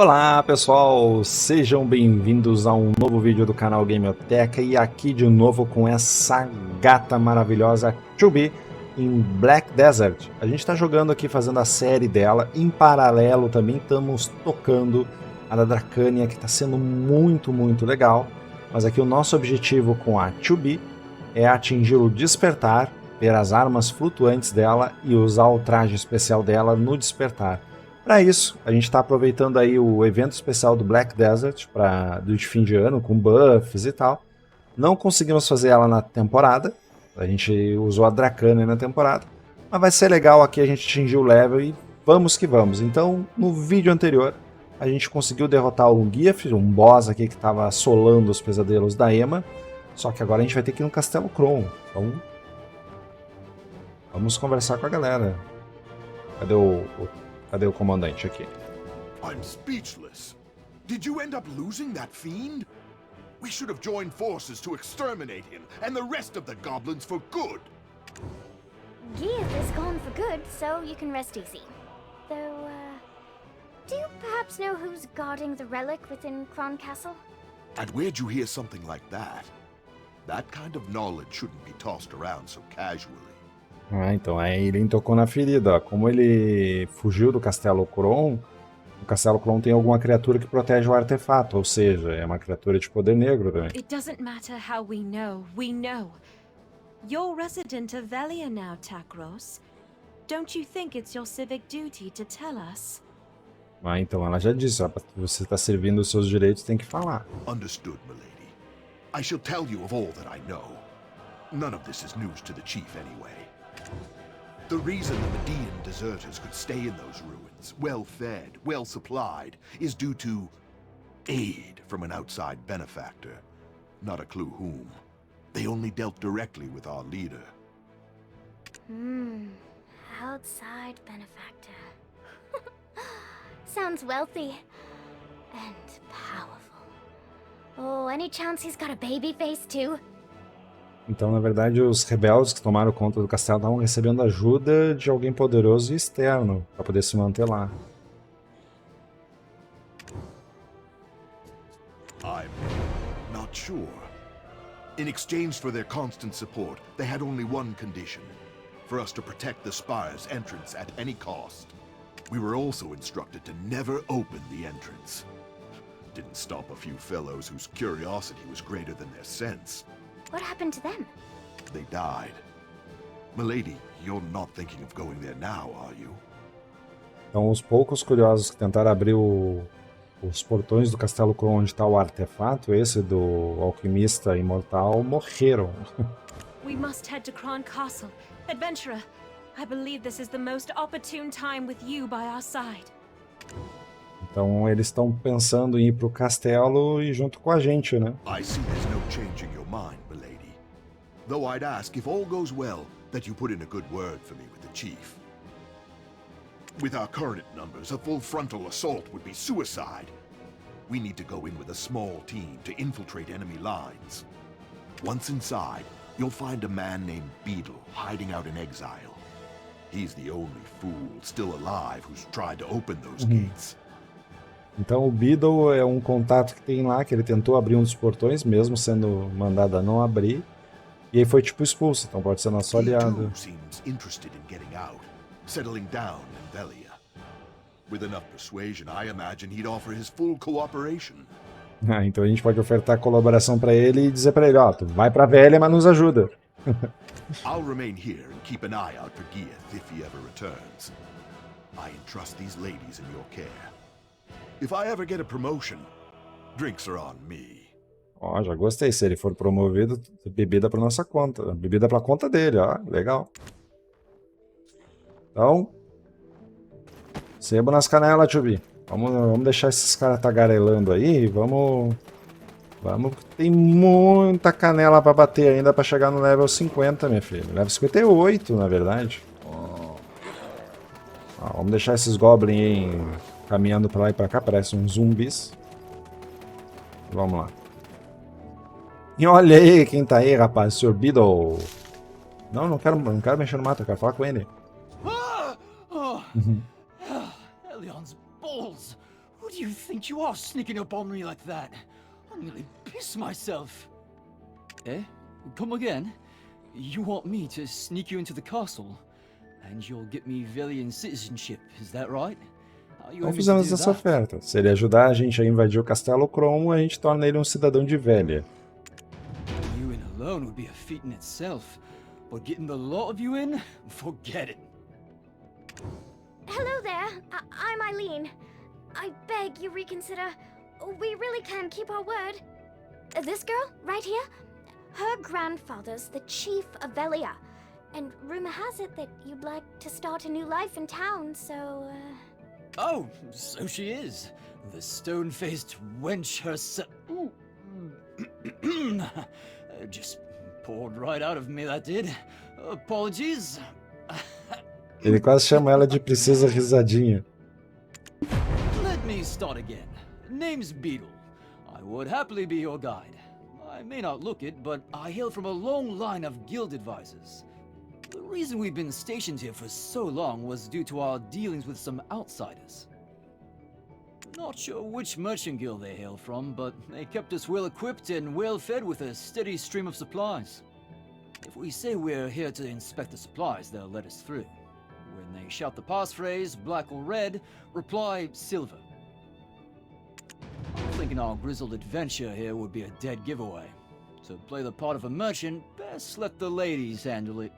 Olá pessoal, sejam bem-vindos a um novo vídeo do canal Gameoteca e aqui de novo com essa gata maravilhosa Chubby em Black Desert. A gente está jogando aqui, fazendo a série dela, em paralelo também estamos tocando a da Dracânia, que está sendo muito legal, mas aqui o nosso objetivo com a Chubby é atingir o despertar, ver as armas flutuantes dela e usar o traje especial dela no despertar. Para isso, a gente está aproveitando aí o evento especial do Black Desert de fim de ano, com buffs e tal. Não conseguimos fazer ela na temporada, a gente usou a Dracânia na temporada, mas vai ser legal aqui a gente atingir o level e vamos que vamos. Então, no vídeo anterior, a gente conseguiu derrotar o Gift, um boss aqui que estava assolando os pesadelos da Emma, só que agora a gente vai ter que ir no Castelo Cron. Então, vamos conversar com a galera. Cadê o comandante aqui? I'm speechless. Did you end up losing that fiend? We should have joined forces to exterminate him and the rest of the goblins for good. Geath is gone for good, so you can rest easy. Though, do you perhaps know who's guarding the relic within Cron Castle? And where'd you hear something like that? That kind of knowledge shouldn't be tossed around so casually. Ah, então aí ele tocou na ferida. Ó. Como ele fugiu do Castelo Cron, o Castelo Cron tem alguma criatura que protege o artefato, ou seja, é uma criatura de poder negro também. It doesn't matter how we know, we know. You're resident of Venha now, Takros. Don't you think it's your civic duty to tell us? Ah, então ela já disse, ó, você está servindo os seus direitos, tem que falar. Understood, milady. I shall tell you of all that I know. None of this is news to the chief anyway. The reason the Median deserters could stay in those ruins, well-fed, well-supplied, is due to aid from an outside benefactor. Not a clue whom. They only dealt directly with our leader. Outside benefactor. Sounds wealthy. And powerful. Oh, any chance he's got a baby face too? Então, na verdade, os rebeldes que tomaram conta do castelo estavam recebendo ajuda de alguém poderoso e externo para poder se manter lá. I'm not sure. In exchange for their constant support, they had only one condition: for us to protect the spire's entrance at any cost. We were also instructed to never open the entrance. Didn't stop a few fellows whose curiosity was greater than their sense. What happened to them? They died. Milady, you're not thinking of going there now, are you? Então, os poucos curiosos que tentaram abrir os portões do Castelo Cron, onde está o artefato, esse do alquimista imortal, morreram. We must head to Cron Castle. Adventurer, I believe this is the most opportune time with you by our side. Então eles estão pensando em ir pro castelo e junto com a gente, né? I see there's no change in your mind, milady. Though I'd ask, if all goes well, that you put in a good word for me with the chief. With our current numbers, a full frontal assault would be suicide. We need to go in with a small team to infiltrate enemy lines. Once inside, you'll find a man named Beetle hiding out in exile. He's the only fool still alive who's tried to open those gates. Então o Beetle é um contato que tem lá, que ele tentou abrir um dos portões, mesmo sendo mandado a não abrir, e aí foi tipo expulso, então pode ser nosso aliado. He too seems interested in getting out, settling down in Velia. With enough persuasion, I imagine he'd offer his full cooperation. Ah, então a gente pode ofertar colaboração para ele e dizer para ele, ó, tu vai pra velha, mas nos ajuda. I'll remain here and keep an eye out for Geath if he ever returns. I entrust these ladies in your care. If I ever get a promotion, drinks are on me. Ó, já gostei, se ele for promovido, bebida pra nossa conta, bebida pra conta dele, ó, legal. Então, sebo nas canelas, Chubby. Vamos deixar esses caras tagarelando aí, vamos, tem muita canela pra bater ainda pra chegar no level 50, minha filha. Level 58, na verdade. Ó, vamos deixar esses goblins aí caminhando pra lá e pra cá, parecem uns zumbis. Vamos lá. E olha aí quem tá aí, rapaz, Sr. Beetle. Não quero mexer no mato, eu quero falar com ele. Elion's balls! Who do you think you are sneaking up on me like that? I'm nearly pissed myself. Eh? Come again? You want me to sneak you into the castle? And you'll get me Velian citizenship, is that right? Então fizemos essa oferta. Se ele ajudar a gente a invadir o castelo Cron, a gente torna ele um cidadão de Velha. You in alone would be a feat in itself, but getting the lot of you in, forget it. Hello there. I'm Eileen. I beg you reconsider. We really can keep our word. This girl, right here, her grandfather's the chief of Velia. And rumor has it that you'd like to start a new life in town, so, Oh, so she is. The stone-faced wench herself. Just poured right out of me, that did. Apologies. Ele quase chama ela de Princesa Risadinha. Let me start again. Name's Beetle. I would happily be your guide. I may not look it, but I hail from a long line of guild advisors. The reason we've been stationed here for so long was due to our dealings with some outsiders. Not sure which merchant guild they hail from, but they kept us well equipped and well fed with a steady stream of supplies. If we say we're here to inspect the supplies, they'll let us through. When they shout the passphrase, black or red, reply silver. I'm thinking our grizzled adventure here would be a dead giveaway. To play the part of a merchant, best let the ladies handle it.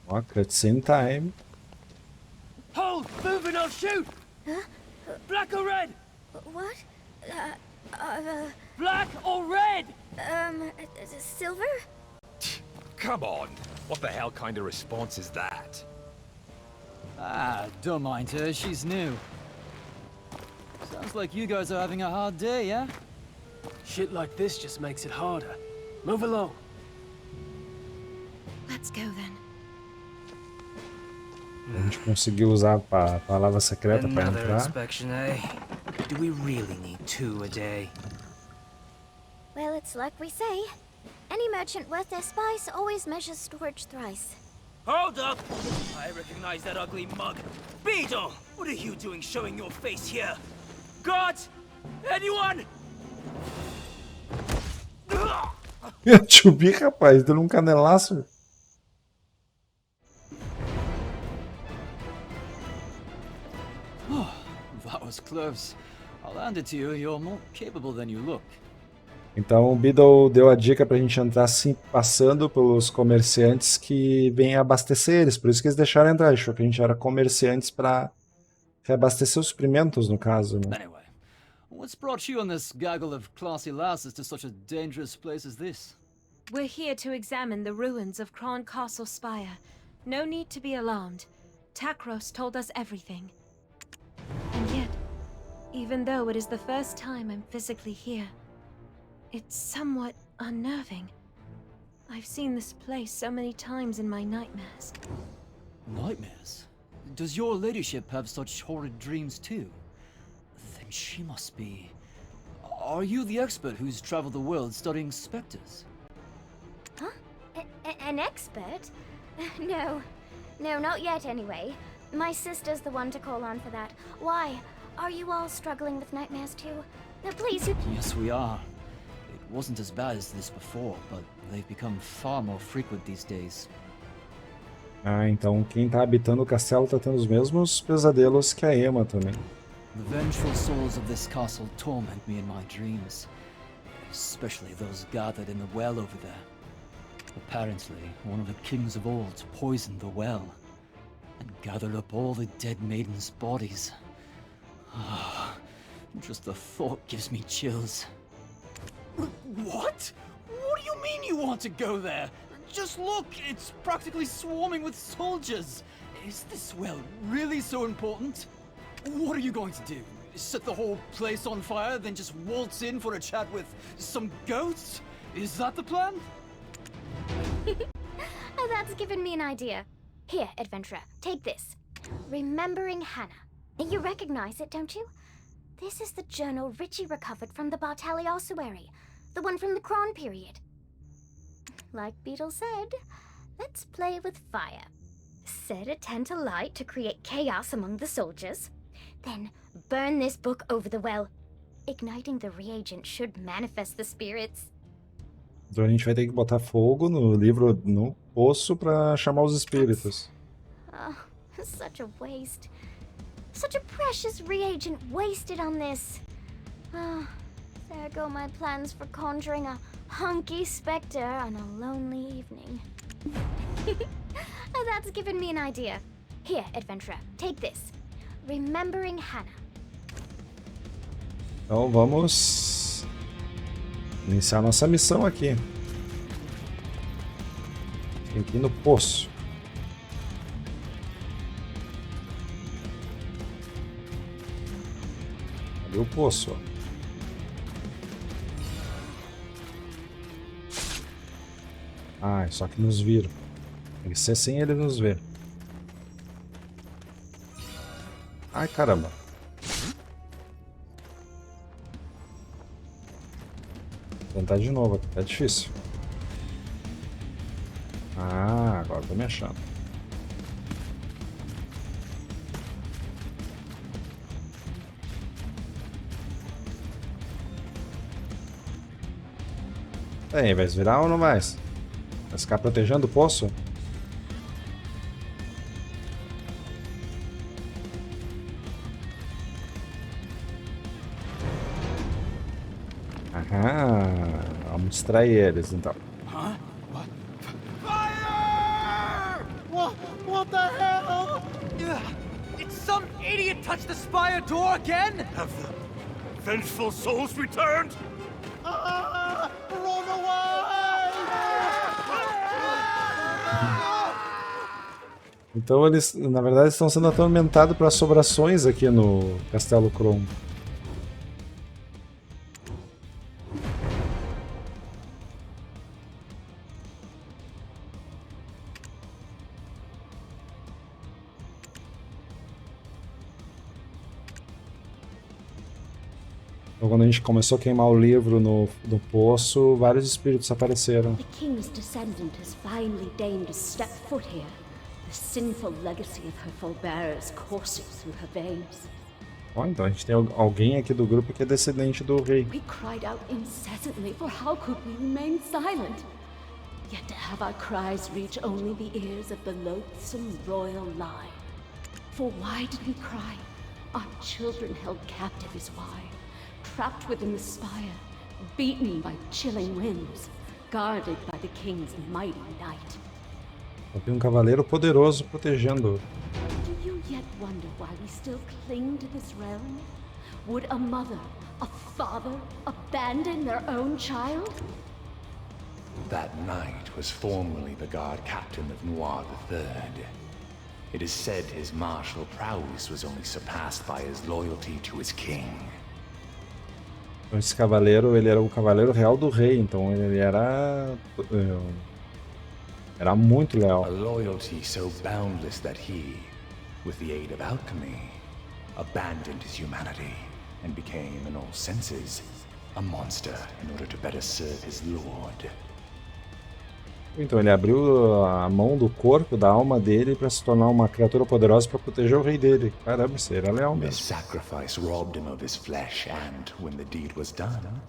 Ó, cutscene time. Hold! Move and I'll shoot! Huh? Black or red? what? Black or red? Silver? Come on! What the hell kind of response is that? Ah, don't mind her, she's new. Sounds like you guys are having a hard day, yeah? Shit like this just makes it harder. Move along. Let's go then. A gente conseguiu usar a palavra secreta para Another entrar. inspection, eh? Do we really need 2 a day? Well, it's like we say. Any merchant worth their spice always measures storage thrice. Hold up! I recognize that ugly mug. Beetle! What are you doing showing your face here? Guards! Anyone? Tio B, rapaz, dando um canelaço. That was close. I'll hand it to you, you're more capable than you look. Então o Beedle deu a dica pra gente entrar assim, passando pelos comerciantes que vêm abastecer eles. Por isso que eles deixaram entrar. Achou que a gente era comerciantes pra reabastecer os suprimentos, no caso, né? Anyway, what's brought you and this gaggle of classy lasses to such a dangerous place as this? We're here to examine the ruins of Cron Castle Spire. No need to be alarmed. Takros told us everything. And yet, even though it is the first time I'm physically here, it's somewhat unnerving. I've seen this place so many times in my nightmares. Nightmares? Does your ladyship have such horrid dreams too? Then she must be... Are you the expert who's traveled the world studying specters? Huh? An expert? No. No, not yet anyway. My sister's the one to call on for that. Why? Are you all struggling with nightmares too? No, please. Yes, we are. It wasn't as bad as this before, but they've become far more frequent these days. Ah, então quem tá habitando o castelo tá tendo os mesmos pesadelos que a Emma também. The vengeful souls of this castle torment me in my dreams, especially those gathered in the well over there. Apparently, one of the kings of old poisoned the well and gathered up all the dead maidens' bodies. Just the thought gives me chills. What? What do you mean you want to go there? Just look, it's practically swarming with soldiers. Is this well really so important? What are you going to do? Set the whole place on fire, then just waltz in for a chat with some ghosts? Is that the plan? Oh, that's given me an idea. Here, adventurer, take this. Remembering Hannah. You recognize it, don't you? This is the journal Richie recovered from the Bartali ossuary, the one from the Cron period. Like Beetle said, let's play with fire. Set a tent alight to create chaos among the soldiers. Then burn this book over the well. Igniting the reagent should manifest the spirits. Então a gente vai ter que botar fogo no livro, no poço, pra chamar os espíritos. Oh, such a waste. Such a precious reagent wasted on this. Ah, there go my plans for conjuring a hunky specter on a lonely evening. That's given me an idea. Here, adventurer, take this. Remembering Hannah. Então vamos iniciar nossa missão aqui. Tem que ir no poço. Cadê o poço? Ó? Ah, só que nos viram. Tem que ser sem ele nos ver. Ai, caramba. Vou tentar de novo aqui, tá difícil. Ah, agora tô me achando. E aí, vai virar ou não vai? Vai ficar protegendo o poço? Aham, vamos distrair eles então. Huh? What? Fire! What the hell? Did some idiot touch the spire door again? Have the vengeful souls returned? Run away! Então eles, na verdade, estão sendo atormentados por assombrações aqui no Castelo Cron. Então, quando a gente começou a queimar o livro no poço, vários espíritos apareceram. The king's descendant has finally deigned to step foot here. The sinful legacy of her forebears coursing through her veins. Ó, então a gente tem alguém aqui do grupo que é descendente do rei. We cried out incessantly, for how could we remain silent? Yet to have our cries reach only the ears of the loathsome royal line. For why did we cry? Our children held captive is why. Trapped within the spire, beaten by chilling winds, guarded by the king's mighty knight. Tem um cavaleiro poderoso protegendo. Do you yet wonder why we still cling to this realm? Would a mother, a father, abandon their own child? That knight was formerly the guard captain of Noir III. It is said his martial prowess was only surpassed by his loyalty to his king. Então esse cavaleiro, ele era o cavaleiro real do rei, então ele era muito leal. A loyalty so boundless that he, with the aid of alchemy, abandoned his humanity and became, in all senses, a monster in order to better serve his lord. Então ele abriu a mão do corpo, da alma dele, para se tornar uma criatura poderosa para proteger o rei dele. Caramba, isso era leal The mesmo. sacrifice robbed him of his flesh, and when the deed was done,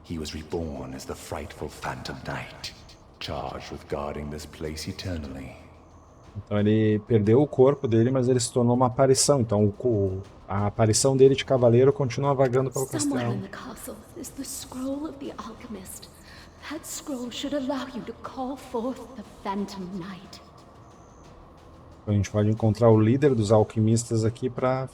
he was reborn as the frightful Phantom Knight, charged with guarding this place eternally. Então ele perdeu o corpo dele, mas ele se tornou uma aparição. Então a aparição dele de cavaleiro continua vagando pelo Somewhere castelo. in the castle is the scroll of the alchemist. That scroll should allow you to call forth the Phantom Knight. Então a gente pode encontrar o líder dos alquimistas aqui para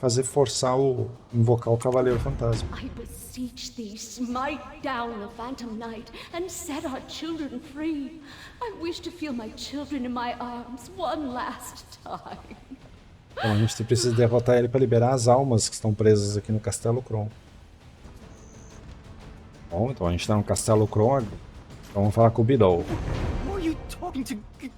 invocar o cavaleiro fantasma. I beseech thee, smite down the Phantom Knight and set our children free. I wish to feel my children in my arms one last time. Então a gente precisa derrotar ele para liberar as almas que estão presas aqui no Castelo Cron. Bom, então a gente está no Castelo Cron. Então vamos falar com o Beedle. Were you talking to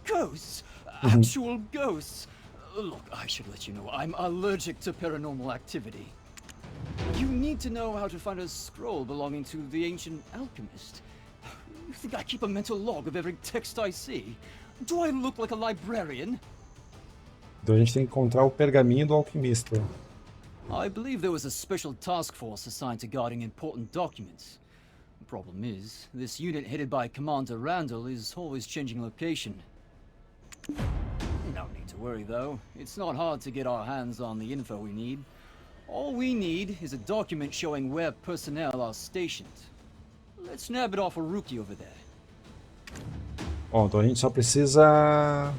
ghosts? Actual ghosts? Look, I should let you know, I'm allergic to paranormal activity. You need to know how to find a scroll belonging to the ancient alchemist. You think I keep a mental log of every text I see? Do I look like a librarian? Então a gente tem que encontrar o pergaminho do alquimista. I believe there was a special task force assigned to guarding important documents. The problem is, this unit headed by Commander Randall is always changing location. No need to worry though, it's not hard to get our hands on the info we need. All we need is a document showing where personnel are stationed. Let's nab it off a rookie over there. Bom, então a gente só precisa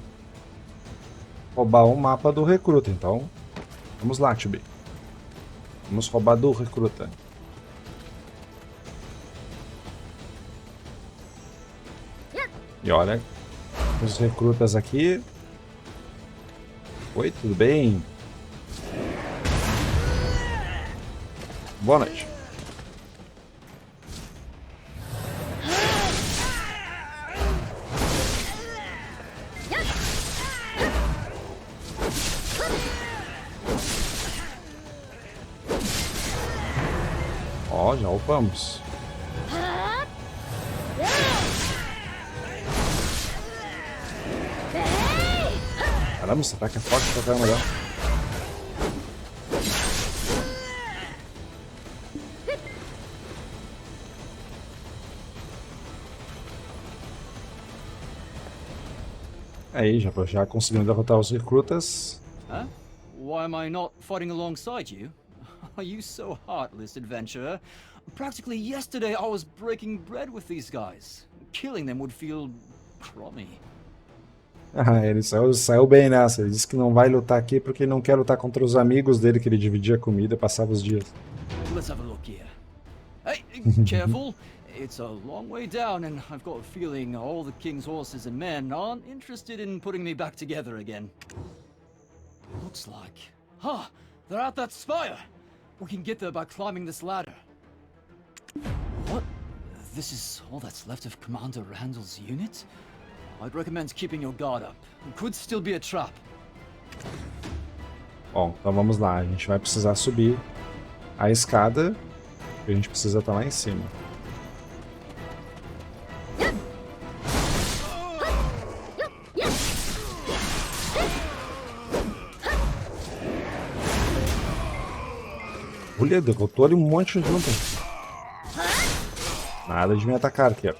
roubar o mapa do recruta, então vamos lá, Tio B. Vamos roubar do recruta. E olha, os recrutas aqui. Oi, tudo bem? Boa noite. Ó, já upamos. Caramba, esse ataque é forte pra caramba, já. Aí, já conseguimos derrotar os recrutas. Huh? Why am I not fighting alongside you? Are you so heartless, adventurer? Practically yesterday I was breaking bread with these guys. Killing them would feel crummy. Ah, ele saiu bem nessa. Ele disse que não vai lutar aqui porque não quer lutar contra os amigos dele que ele dividia a comida e passava os dias. Let's have a look here. Hey, careful. It's a long way down and I've got a feeling all the king's horses and men aren't interested in putting me back together again. Looks like... Huh, they're at that spire. We can get there by climbing this ladder. What? This is all that's left of Commander Randall's unit? I'd recommend keeping your guard up. It could still be a trap. Bom, então vamos lá. A gente vai precisar subir a escada. A gente precisa estar lá em cima. Olha, derrotou ali um monte de junto. Nada de me atacar aqui, ó.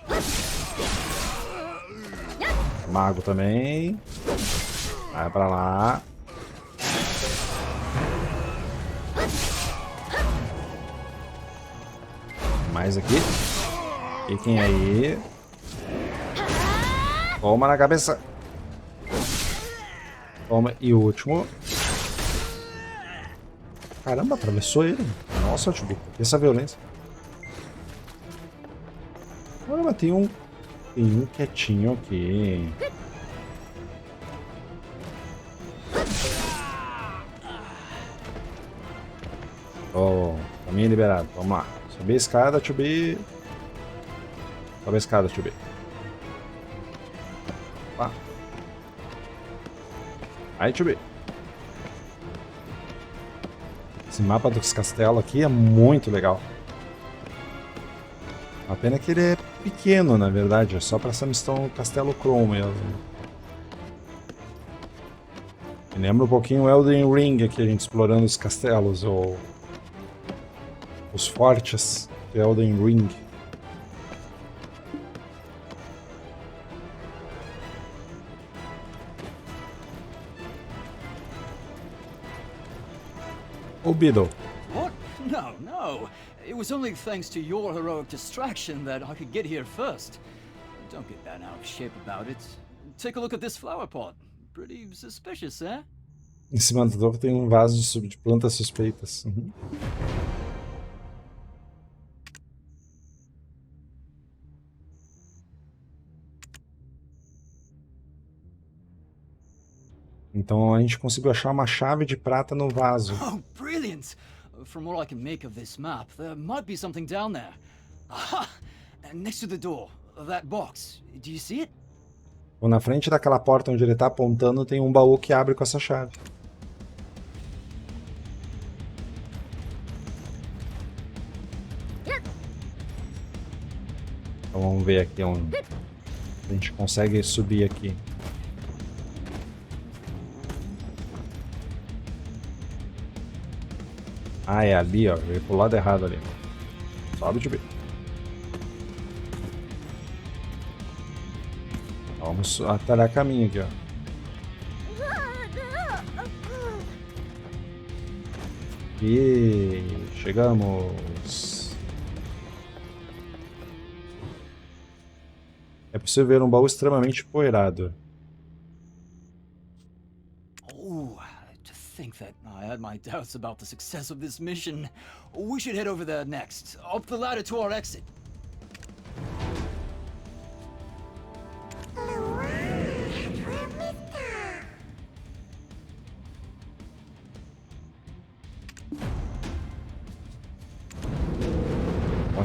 Mago também. Vai pra lá. Mais aqui. Fiquem aí. Toma na cabeça. Toma. E o último. Caramba, atravessou ele. Nossa, tio, essa violência. Caramba, tem um quietinho aqui. Oh, caminho liberado. Vamos lá. Subir a escada, tio B. Sobe a escada, tio B. Lá. Aí, tio B. Esse mapa dos castelos aqui é muito legal. A pena é que ele é pequeno, na verdade. É só para essa missão Castelo Cron mesmo. Me lembra um pouquinho o Elden Ring aqui, a gente explorando os castelos, ou os fortes do Elden Ring. O Beetle. What? No, no. It was only thanks to your heroic distraction that I could get here first. Don't get bent out of shape about it. Take a look at this flower pot. Pretty suspicious, eh? Em cima do topo tem um vaso de plantas suspeitas. Uhum. Então a gente conseguiu achar uma chave de prata no vaso. Oh, brilliant! From what I can make of this map, there might be something down there. Aha! Next to the door, that box. Do you see it? Então, na frente daquela porta onde ele está apontando tem um baú que abre com essa chave. Então vamos ver aqui onde a gente consegue subir aqui. Ah, é ali, ó. Eu ia pro lado errado ali. Sobe de B. Vamos atalhar caminho aqui, ó. E chegamos. É possível ver um baú extremamente empoeirado. Oh, to think that I had my doubts about the success of this mission. We should head over there next, up the ladder to our exit.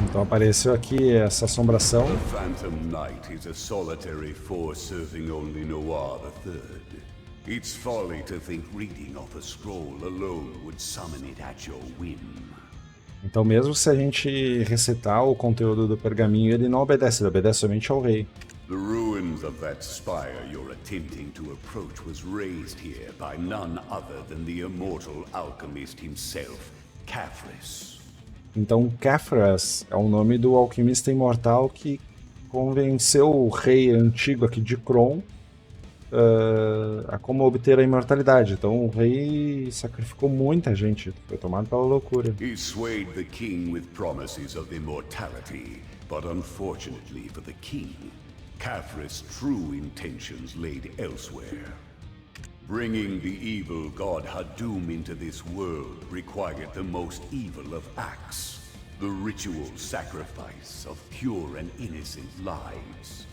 Então apareceu aqui essa assombração. The Phantom Knight is a solitary force serving only Noir III. It's folly to think reading off a scroll alone would summon it at your whim. Então mesmo se a gente recitar o conteúdo do pergaminho, ele não obedece, ele obedece somente ao rei. The ruins of that spire you're attempting to approach was raised here by none other than the immortal alchemist himself, Caphras. Então Caphras é o nome do alquimista imortal que convenceu o rei antigo aqui de Cron a como obter a imortalidade. Então o rei sacrificou muita gente, foi tomado pela loucura. He swayed the king with promises of immortality, but unfortunately for the king, Caphras' true intentions laid elsewhere. Bringing the evil god Hadum into this world required the most evil of acts, the ritual sacrifice of pure and innocent lives.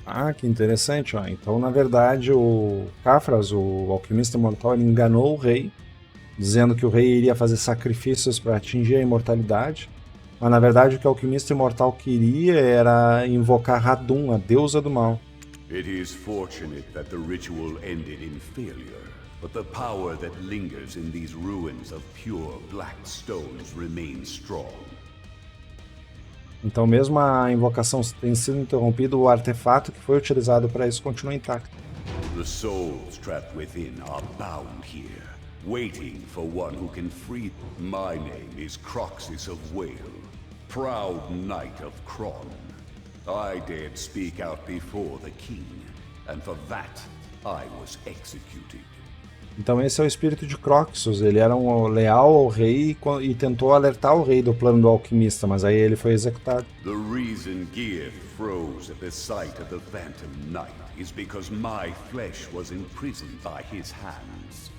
Ah, que interessante, ó. Então, na verdade, o Caphras, o alquimista imortal, ele enganou o rei, dizendo que o rei iria fazer sacrifícios para atingir a imortalidade, mas na verdade o que o alquimista imortal queria era invocar Hadum, a deusa do mal. It is fortunate that the ritual ended in failure, but the power that lingers in these ruins of pure black stones remains strong. Então, mesmo a invocação tendo sido interrompida, o artefato que foi utilizado para isso continua intacto. The souls trapped within are bound here, waiting for one who can free. My name is Croxus of Whale, proud knight of Cron. I dared speak out before the king, and for that I was executed. Então esse é o espírito de Croxus, ele era um leal ao rei e tentou alertar o rei do plano do alquimista, mas aí ele foi executado. The reason Gear froze at the sight of the Phantom Knight is because my flesh was imprisoned by his hands.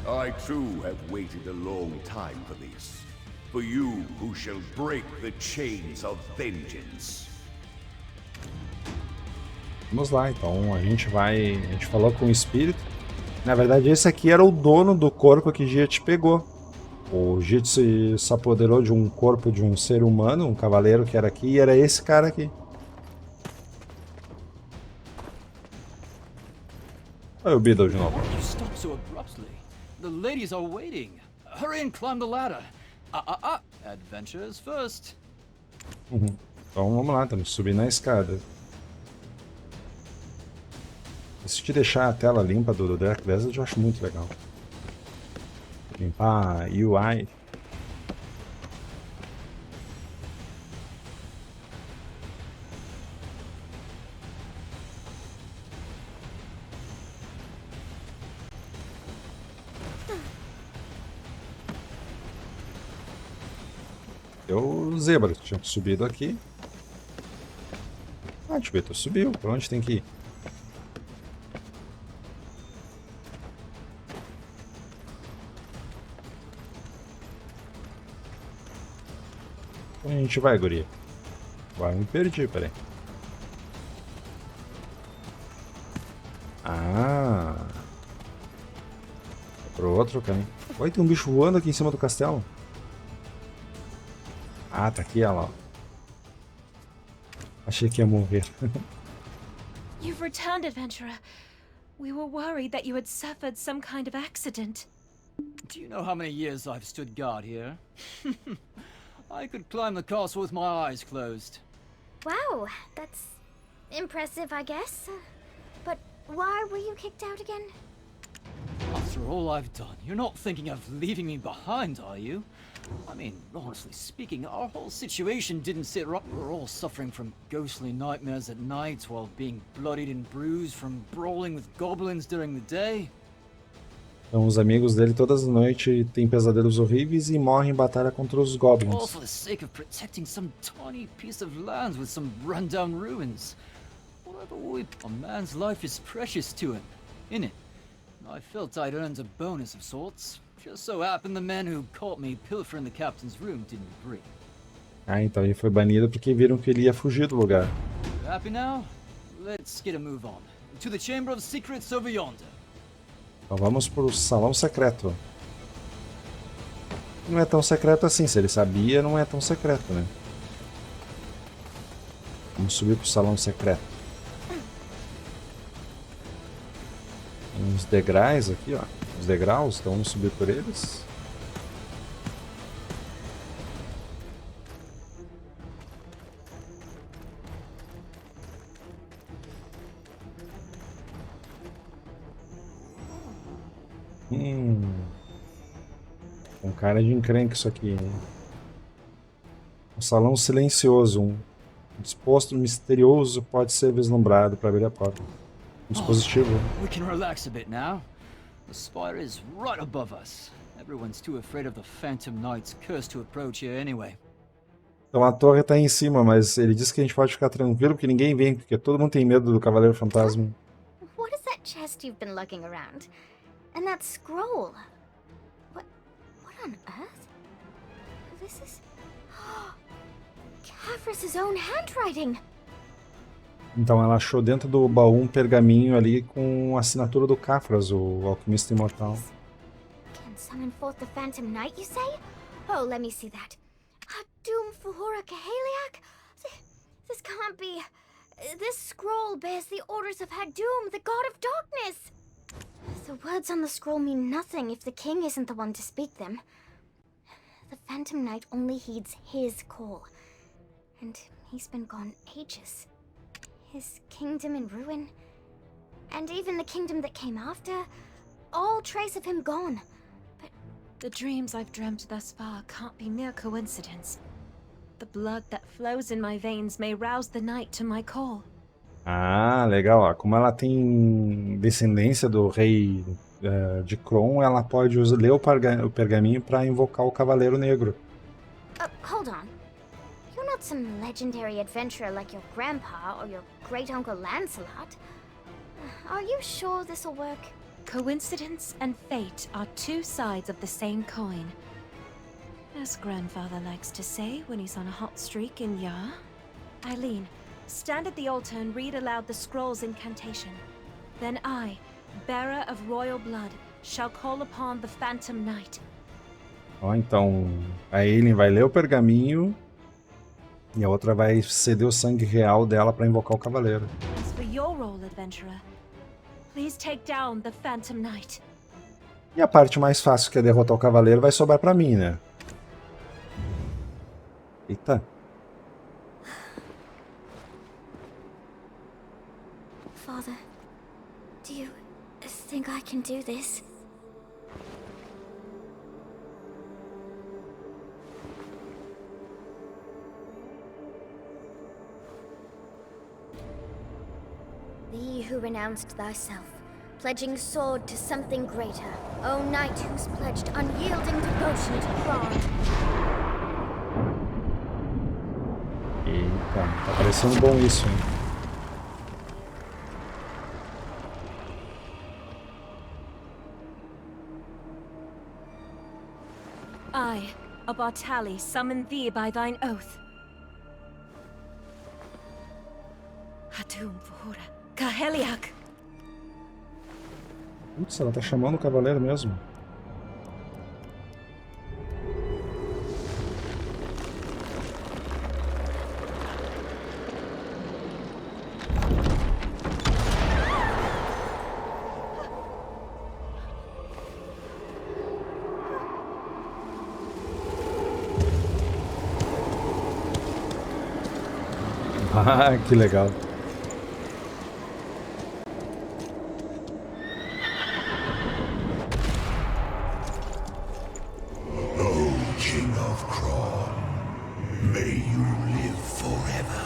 I too have waited a long time for this. For you who shall break the chains of vengeance. Vamos lá, então a gente falou com o espírito. Na verdade esse aqui era o dono do corpo que Giat pegou. O Giat se apoderou de um corpo de um ser humano, um cavaleiro que era aqui, e era esse cara aqui. Olha o Beetle de novo. You stop so abruptly. The ladies are waiting. Hurry and climb the ladder. Adventures first. Então vamos lá, estamos subindo na escada. Se te deixar a tela limpa do Dark Desert, eu acho muito legal. Limpar a UI. Eu, zebra, tinha subido aqui. Ah, deixa eu ver, tu subiu. Pra onde tem que ir? Onde a gente vai, guria? Agora me perdi, peraí. Ah! É pro outro caminho. Oi, tem um bicho voando aqui em cima do castelo. Ah, tá aqui, olha lá. Achei que ia morrer. You've returned, adventurer. We were worried that you had suffered some kind of accident. Do you know how many years I've stood guard here? I could climb the castle with my eyes closed. Wow, that's impressive, I guess. But why were you kicked out again? After all I've done, you're not thinking of leaving me behind, are you? I mean, honestly speaking, our whole situation didn't sit right. We're all suffering from ghostly nightmares at night while being bloodied and bruised from brawling with goblins during the day. Então os amigos dele todas as noites têm pesadelos horríveis e morrem em batalha contra os All goblins. for the sake of protecting some tiny piece of land with some rundown ruins. Whatever we... A man's life is precious to him, innit? I felt I'd earned a bonus of sorts. Just so happened the men who caught me pilfering the captain's room didn't agree. Ah, então ele foi banido porque viram que ele ia fugir do lugar. You happy now? Let's get a move on. To the Chamber of Secrets over yonder. Então vamos pro salão secreto. Não é tão secreto assim, se ele sabia, não é tão secreto, né? Vamos subir pro salão secreto. Tem uns degraus aqui, ó. Os degraus, então vamos subir por eles. Com cara de encrenque isso aqui, hein? Um salão silencioso, um disposto misterioso pode ser vislumbrado para abrir a porta. Um dispositivo. We can relax a bit now. The spire is right above us. Everyone's too afraid of the Phantom Knight's curse to approach here anyway. Então a torre tá em cima, mas ele disse que a gente pode ficar tranquilo porque ninguém vem, porque todo mundo tem medo do Cavaleiro Fantasma. What is that chest you've been lugging around? And that scroll? What on earth? This is... Caphras' own handwriting! Então ela achou dentro do baú um pergaminho ali com a assinatura do Caphras, o alquimista imortal. Can summon forth the Phantom Knight, you say? Oh, let me see that. Doom Fuhora Kaheliak? This can't be... This scroll bears the orders of Hadum, the god of darkness! The words on the scroll mean nothing if the king isn't the one to speak them. The Phantom Knight only heeds his call. And he's been gone ages. His kingdom in ruin. And even the kingdom that came after. All trace of him gone. But the dreams I've dreamt thus far can't be mere coincidence. The blood that flows in my veins may rouse the night to my call. Ah, legal. Ó. Como ela tem descendência do rei de Cron, ela pode ler o pergaminho para invocar o Cavaleiro Negro. Hold on. You're not some legendary adventurer like your grandpa or your great-uncle Lancelot. Are you sure this'll work? Coincidence and fate are two sides of the same coin. As grandfather likes to say when he's on a hot streak in Yar. Eileen, stand at the altar and read aloud the scroll's incantation. Then I, bearer of royal blood, shall call upon the Phantom Knight. Ó, então a Eileen vai ler o pergaminho e a outra vai ceder o sangue real dela para invocar o cavaleiro. As for your role, adventurer, please take down the Phantom Knight. E a parte mais fácil, que é derrotar o cavaleiro, vai sobrar para mim, né? Eita. Father, do you think I can do this? Thee who renounced thyself, pledging sword to something greater, O knight who's pledged unyielding devotion to Cron. Eita, tá parecendo bom isso, hein? I, a Bartali, summon thee by thine oath. Hadum Fuhora Kaheliak. Putz, ela tá chamando o cavaleiro mesmo. Ah, que legal. of Cron, may you live forever.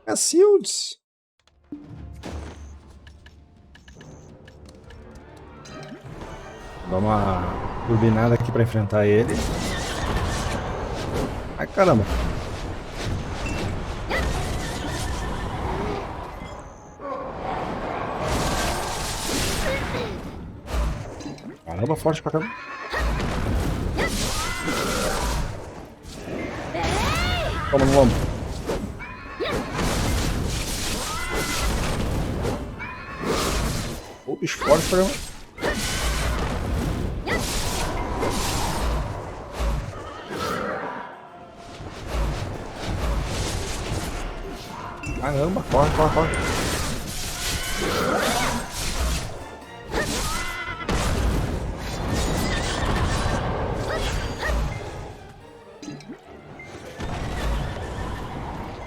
Cacildes. Dá uma turbinada aqui pra enfrentar ele. Ai, caramba. Caramba, forte pra caramba. Vamos, vamos. O bicho forte pra caramba. Caramba, corre, corre, corre.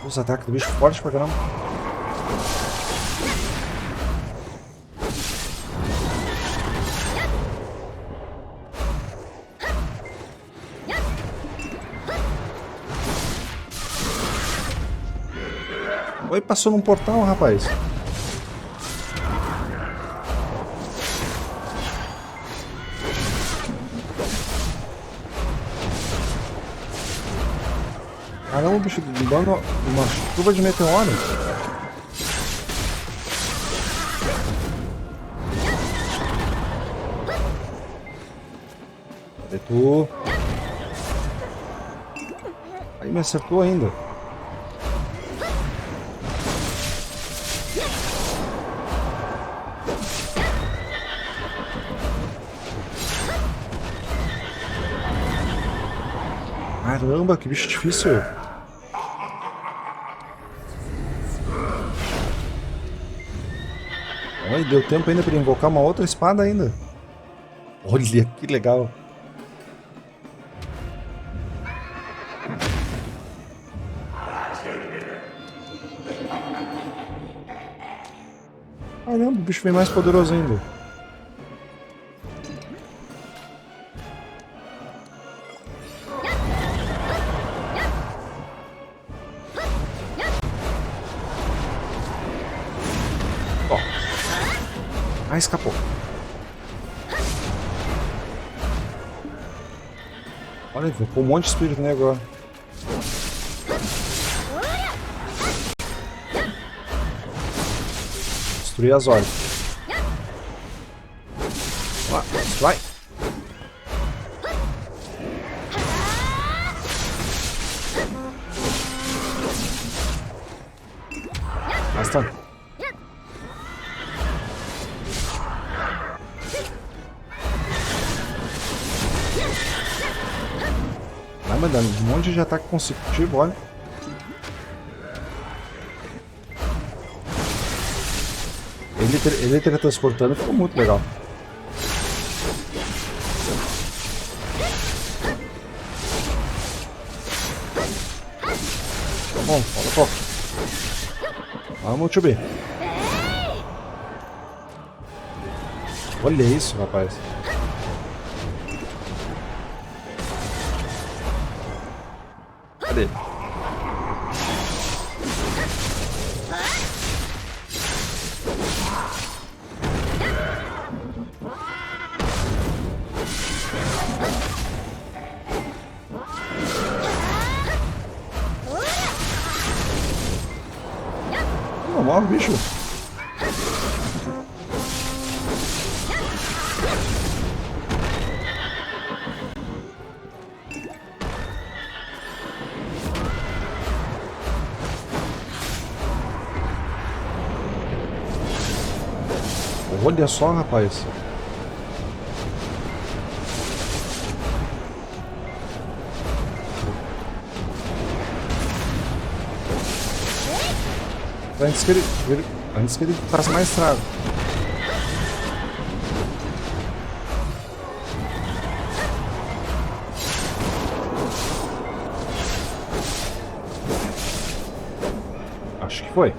Os ataques do bicho fortes pra caramba. Oi, passou num portal, rapaz. Caramba, bicho, dando uma chuva de meteoro. Cadê tu? Aí me acertou ainda. Caramba, que bicho difícil. Olha, deu tempo ainda para invocar uma outra espada ainda. Olha, que legal. Caramba, o bicho vem mais poderoso ainda. Ah, escapou. Olha, ficou um monte de espírito nele agora. Destruir as olhos. Lá, vai. Basta. Dando um monte de ataque consecutivo, olha. Ele teletransportando ficou muito legal. Tá bom, falta pouco. Vamos, Chubi. Olha isso, rapaz. Cadê? Não, morre, bicho. Olha só, rapaz. Antes que ele faça mais estrago. Acho que foi.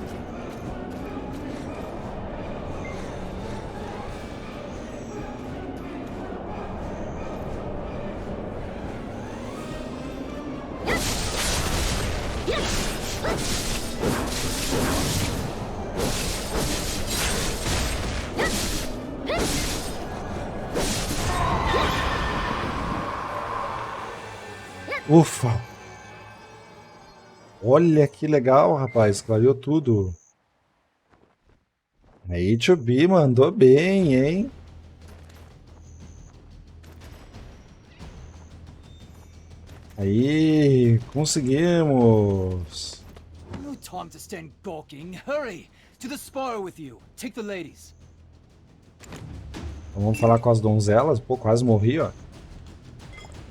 Ufa! Olha que legal, rapaz. Clareou tudo. Aí, 2B mandou bem, hein? Aí, conseguimos. No time to stand gawking. Hurry! To the spire with you. Take the ladies. Então vamos falar com as donzelas. Pô, quase morri, ó.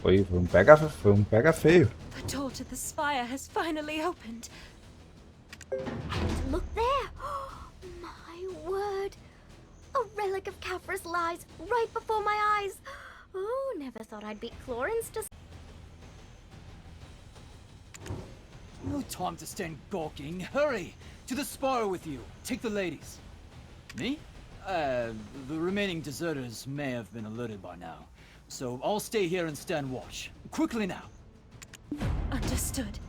Foi um pega feio. The door to the spire has finally opened. And look there! My word! A relic of Kafra's lies right before my eyes! Oh, never thought I'd beat Florence to... No time to stand gawking. Hurry! To the spire with you. Take the ladies. Me? The remaining deserters may have been alerted by now. So I'll stay here and stand watch. Quickly now. Understood.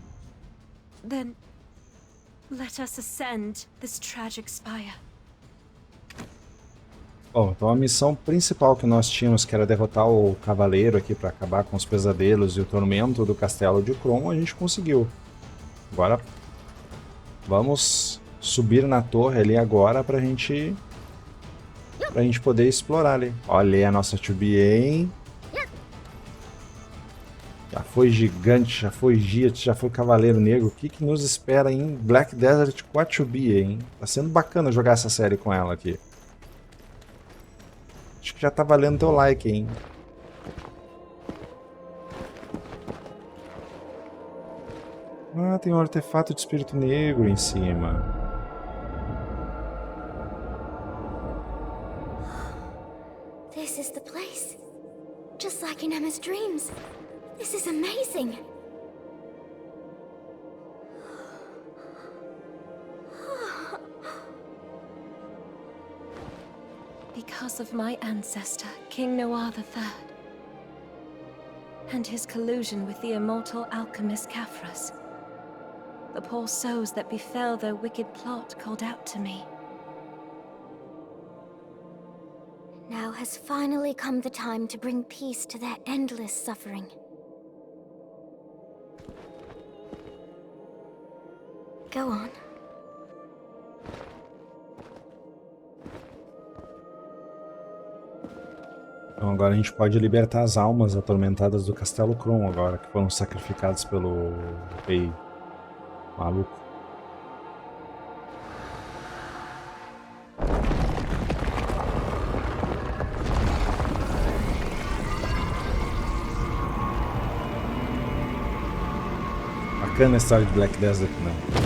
Then, let us ascend this tragic spire. Bom, então a missão principal que nós tínhamos, que era derrotar o cavaleiro aqui para acabar com os pesadelos e o tormento do castelo de Cron, a gente conseguiu. Agora vamos subir na torre ali agora pra gente poder explorar ali. Olha aí a nossa 2B, hein? Já foi gigante, já foi Giat, já foi Cavaleiro Negro. O que que nos espera em Black Desert com a 2B, hein? Tá sendo bacana jogar essa série com ela aqui. Acho que já tá valendo teu like, hein? Ah, tem um artefato de espírito negro em cima. This is the place. Just like in Emma's dreams. This is amazing. Because of my ancestor, King Noir III, and his collusion with the immortal alchemist Kafras, the poor souls that befell their wicked plot called out to me. Now has finally come the time to bring peace to their endless suffering. Go on. Então agora a gente pode libertar as almas atormentadas do Castelo Cron agora, que foram sacrificadas pelo rei maluco. Bacana a história de Black Desert, não.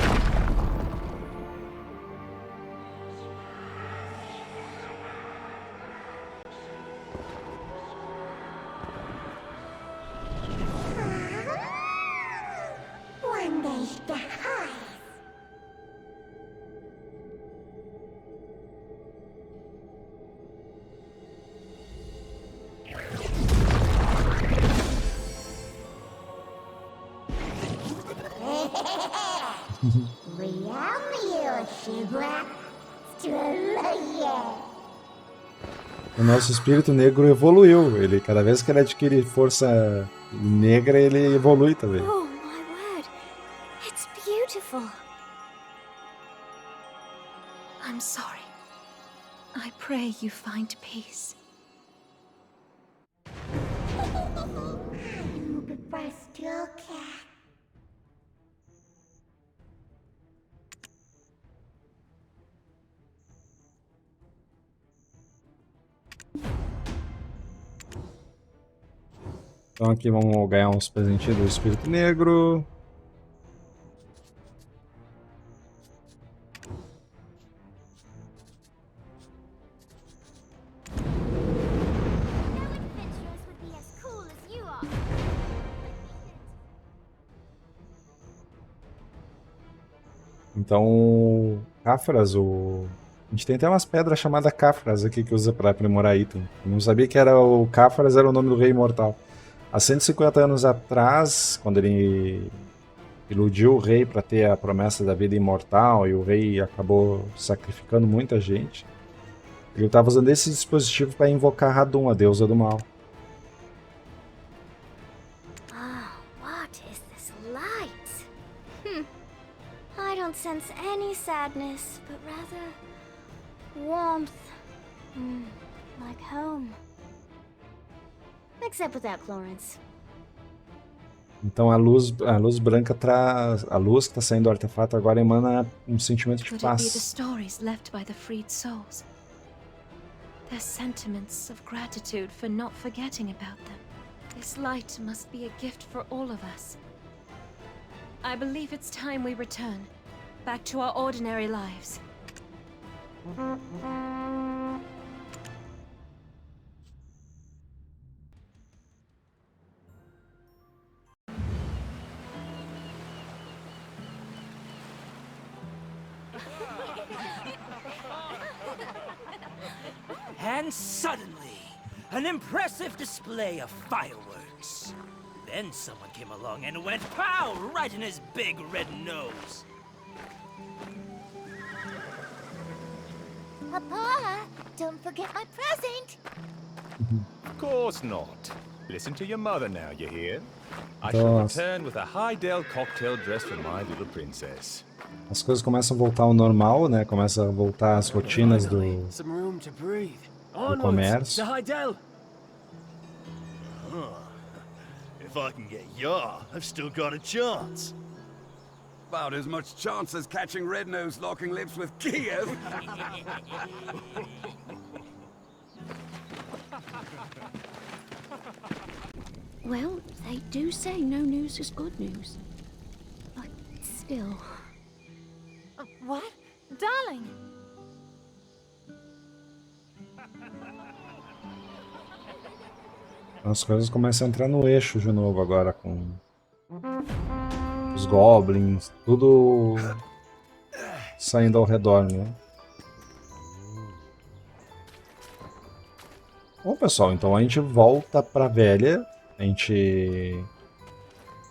O nosso espírito negro evoluiu. Ele, cada vez que ele adquire força negra, ele evolui também. Oh my word. It's beautiful. I'm sorry. I pray you find peace. Então aqui vamos ganhar uns presentinhos do espírito negro. Então, Kafras, a gente tem até umas pedras chamadas Kafras aqui que usa para aprimorar item. Eu não sabia que era o Kafras, era o nome do rei imortal. Há 150 anos atrás, quando ele iludiu o rei para ter a promessa da vida imortal e o rei acabou sacrificando muita gente, ele estava usando esse dispositivo para invocar Radum, a deusa do mal. Ah, what? sense any sadness, but rather warmth. Like home. Except without Florence. Então a luz branca traz... A luz que está saindo do artefato agora emana um sentimento de Could it be the paz. stories left by the freed souls? Their sentiments of gratitude for not forgetting about them. This light must be a gift for all of us. I believe it's time we return, back to our ordinary lives. And suddenly, an impressive display of fireworks. Then someone came along and went pow right in his big red nose. Papa, don't forget my present. Of course not. Listen to your mother now, you hear? I shall Nossa. return with a high-dell cocktail dress for my little princess. As coisas começam a voltar ao normal, né? Começa a voltar às rotinas do Some room to breathe. comércio. Heidel. If I can get ya, I've still got a chance. About as much chance as catching Red-Nose locking lips with Kiev. Well, they do say no news is good news. But still... What? Darling! As coisas começam a entrar no eixo de novo agora com os goblins, tudo saindo ao redor, né? Bom, pessoal, então a gente volta pra Velha. A gente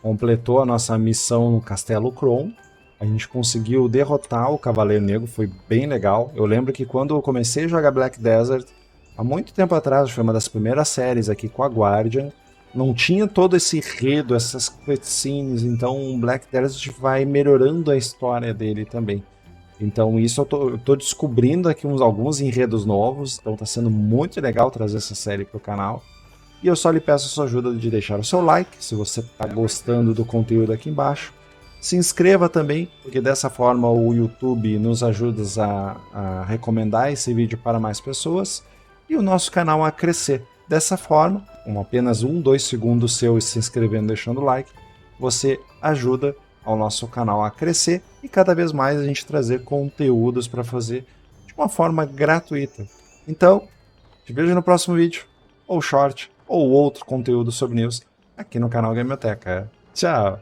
completou a nossa missão no Castelo Cron. A gente conseguiu derrotar o Cavaleiro Negro, foi bem legal. Eu lembro que quando eu comecei a jogar Black Desert, há muito tempo atrás, foi uma das primeiras séries aqui com a Guardian, não tinha todo esse enredo, essas cutscenes, então Black Desert vai melhorando a história dele também. Então isso eu tô descobrindo aqui alguns enredos novos, então tá sendo muito legal trazer essa série pro canal. E eu só lhe peço a sua ajuda de deixar o seu like, se você tá gostando do conteúdo aqui embaixo. Se inscreva também, porque dessa forma o YouTube nos ajuda a recomendar esse vídeo para mais pessoas e o nosso canal a crescer. Dessa forma, com apenas 2 segundos seu se inscrevendo e deixando o like, você ajuda ao nosso canal a crescer e cada vez mais a gente trazer conteúdos para fazer de uma forma gratuita. Então, te vejo no próximo vídeo, ou short, ou outro conteúdo sobre news aqui no canal Gameoteca. Tchau!